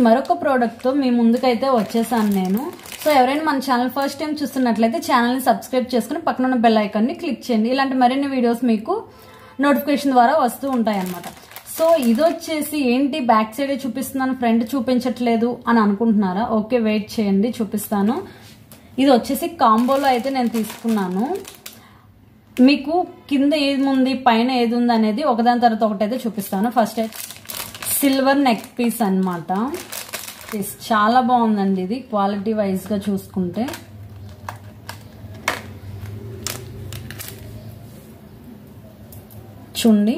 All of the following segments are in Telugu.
మరొక ప్రోడక్ట్ తో మీ ముందుకైతే వచ్చేసాను నేను. సో ఎవరైనా మన ఛానల్ ఫస్ట్ టైం చూస్తున్నట్లయితే ఛానల్ని సబ్స్క్రైబ్ చేసుకుని పక్కన ఉన్న బెల్ ఐకాన్ని క్లిక్ చేయండి. ఇలాంటి మరిన్ని వీడియోస్ మీకు నోటిఫికేషన్ ద్వారా వస్తూ ఉంటాయి అన్నమాట. సో ఇది వచ్చేసి ఏంటి బ్యాక్ సైడ్ చూపిస్తున్నాను, ఫ్రంట్ చూపించట్లేదు అని అనుకుంటున్నారా? ఓకే, వెయిట్ చేయండి, చూపిస్తాను. ఇది వచ్చేసి కాంబోలో అయితే నేను తీసుకున్నాను. మీకు కింద ఏది ఉంది పైన ఏది ఉంది అనేది ఒకదాని తర్వాత ఒకటైతే చూపిస్తాను. ఫస్ట్ అయితే సిల్వర్ నెక్ పీస్ అన్నమాట. చాలా బాగుందండి ఇది క్వాలిటీ వైజ్ గా చూసుకుంటే. చూడండి,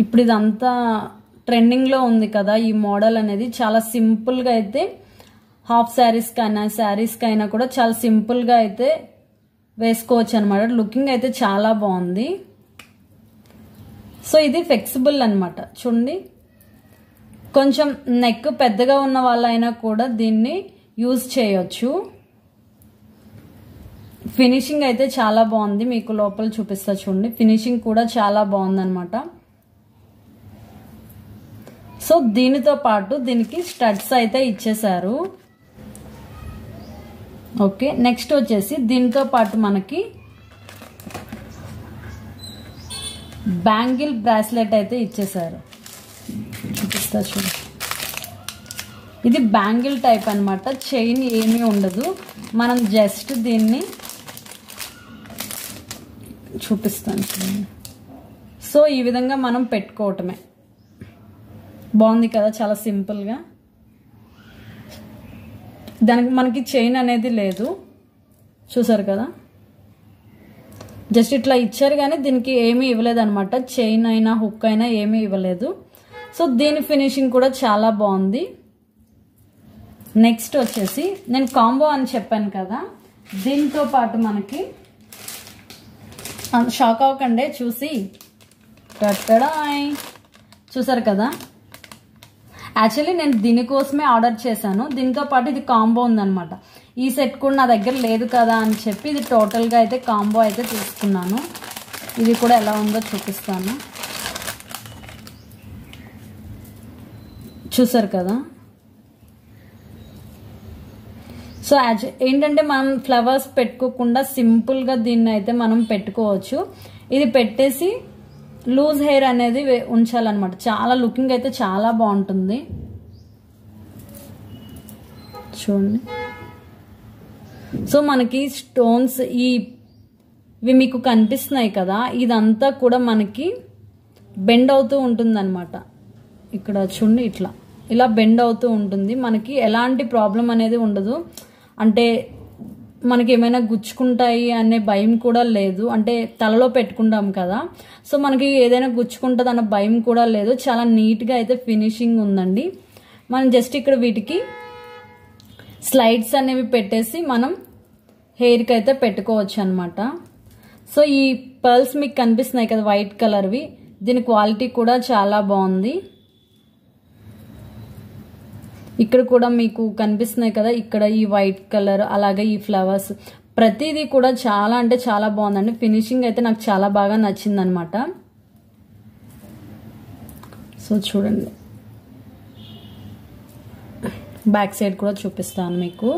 ఇప్పుడు ఇదంతా ట్రెండింగ్ లో ఉంది కదా ఈ మోడల్ అనేది. చాలా సింపుల్ గా అయితే హాఫ్ శారీస్ కైనా శారీస్ కైనా కూడా చాలా సింపుల్ గా అయితే వేసుకోవచ్చు అనమాట. లుకింగ్ అయితే చాలా బాగుంది. సో ఇది ఫ్లెక్సిబుల్ అనమాట. చూడండి, కొంచెం నెక్ పెద్దగా ఉన్న వాళ్ళైనా కూడా దీన్ని యూజ్ చేయొచ్చు. ఫినిషింగ్ అయితే చాలా బాగుంది. మీకు లోపల చూపిస్తా చూడండి, ఫినిషింగ్ కూడా చాలా బాగుంది అనమాట. సో దీనితో పాటు దీనికి స్టడ్స్ అయితే ఇచ్చేసారు. ఓకే, నెక్స్ట్ వచ్చేసి దీంతో పాటు మనకి బ్యాంగిల్ బ్రాస్లెట్ అయితే ఇచ్చేసారు. చూపిస్తా చూడు, ఇది బ్యాంగిల్ టైప్ అనమాట. చైన్ ఏమీ ఉండదు, మనం జస్ట్ దీన్ని చూపిస్తాను చూడండి. సో ఈ విధంగా మనం పెట్టుకోవటమే. బాగుంది కదా, చాలా సింపుల్గా. దానికి మనకి చైన్ అనేది లేదు, చూసారు కదా. జస్ట్ ఇట్లా ఇచ్చారు కానీ దీనికి ఏమీ ఇవ్వలేదు అనమాట. చైన్ అయినా హుక్ అయినా ఏమీ ఇవ్వలేదు. సో దీని ఫినిషింగ్ కూడా చాలా బాగుంది. నెక్స్ట్ వచ్చేసి నేను కాంబో అని చెప్పాను కదా, దీంతో పాటు మనకి షాక్ అవ్వకండి చూసి, చూసారు కదా. యాక్చువల్లీ నేను దీనికోసమే ఆర్డర్ చేశాను. దీంతో పాటు ఇది కాంబో ఉందన్నమాట. ఈ సెట్ కూడా నా దగ్గర లేదు కదా అని చెప్పి ఇది టోటల్గా అయితే కాంబో అయితే తీసుకున్నాను. ఇది కూడా ఎలా ఉందో చూపిస్తాను. చూసారు కదా. సో ఏంటంటే మనం ఫ్లవర్స్ పెట్టుకోకుండా సింపుల్గా దీన్ని అయితే మనం పెట్టుకోవచ్చు. ఇది పెట్టేసి లూజ్ హెయిర్ అనేది ఉంచాలన్నమాట. చాలా లుకింగ్ అయితే చాలా బాగుంటుంది. చూడండి, సో మనకి స్టోన్స్ ఇవి మీకు కనిపిస్తున్నాయి కదా, ఇదంతా కూడా మనకి బెండ్ అవుతూ ఉంటుంది అనమాట. ఇక్కడ చూడండి, ఇలా బెండ్ అవుతూ ఉంటుంది. మనకి ఎలాంటి ప్రాబ్లం అనేది ఉండదు. అంటే మనకి ఏమైనా గుచ్చుకుంటాయి అనే భయం కూడా లేదు. అంటే తలలో పెట్టుకుంటాం కదా, సో మనకి ఏదైనా గుచ్చుకుంటుంది అన్న భయం కూడా లేదు. చాలా నీట్గా అయితే ఫినిషింగ్ ఉందండి. మనం జస్ట్ ఇక్కడ వీటికి స్లైడ్స్ అనేవి పెట్టేసి మనం హెయిర్కి అయితే పెట్టుకోవచ్చు అనమాట. సో ఈ పర్ల్స్ మీకు కనిపిస్తున్నాయి కదా వైట్ కలర్వి, దీని క్వాలిటీ కూడా చాలా బాగుంది. ఇక్కడ కూడా మీకు కనిపిస్తున్నాయి కదా, ఇక్కడ ఈ వైట్ కలర్, అలాగే ఈ ఫ్లవర్స్, ప్రతిదీ కూడా చాలా అంటే చాలా బాగుందండి. ఫినిషింగ్ అయితే నాకు చాలా బాగా నచ్చింది అనమాట. సో చూడండి, బ్యాక్ సైడ్ కూడా చూపిస్తాను మీకు.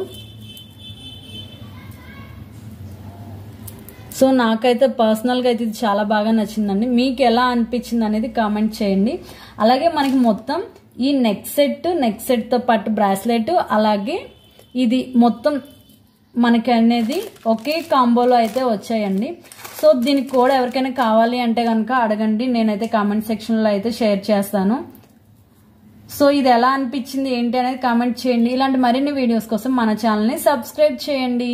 సో నాకైతే పర్సనల్గా అయితే ఇది చాలా బాగా నచ్చిందండి. మీకు ఎలా అనిపించింది అనేది కామెంట్ చేయండి. అలాగే మనకి మొత్తం ఈ నెక్ సెట్తో పాటు బ్రాస్లెట్, అలాగే ఇది మొత్తం మనకి అనేది ఒకే కాంబోలో అయితే వచ్చాయండి. సో దీనికి కూడా ఎవరికైనా కావాలి అంటే కనుక అడగండి, నేనైతే కామెంట్ సెక్షన్లో అయితే షేర్ చేస్తాను. సో ఇది ఎలా అనిపించింది ఏంటి అనేది కామెంట్ చేయండి. ఇలాంటి మరిన్ని వీడియోస్ కోసం మన ఛానల్ని సబ్స్క్రైబ్ చేయండి.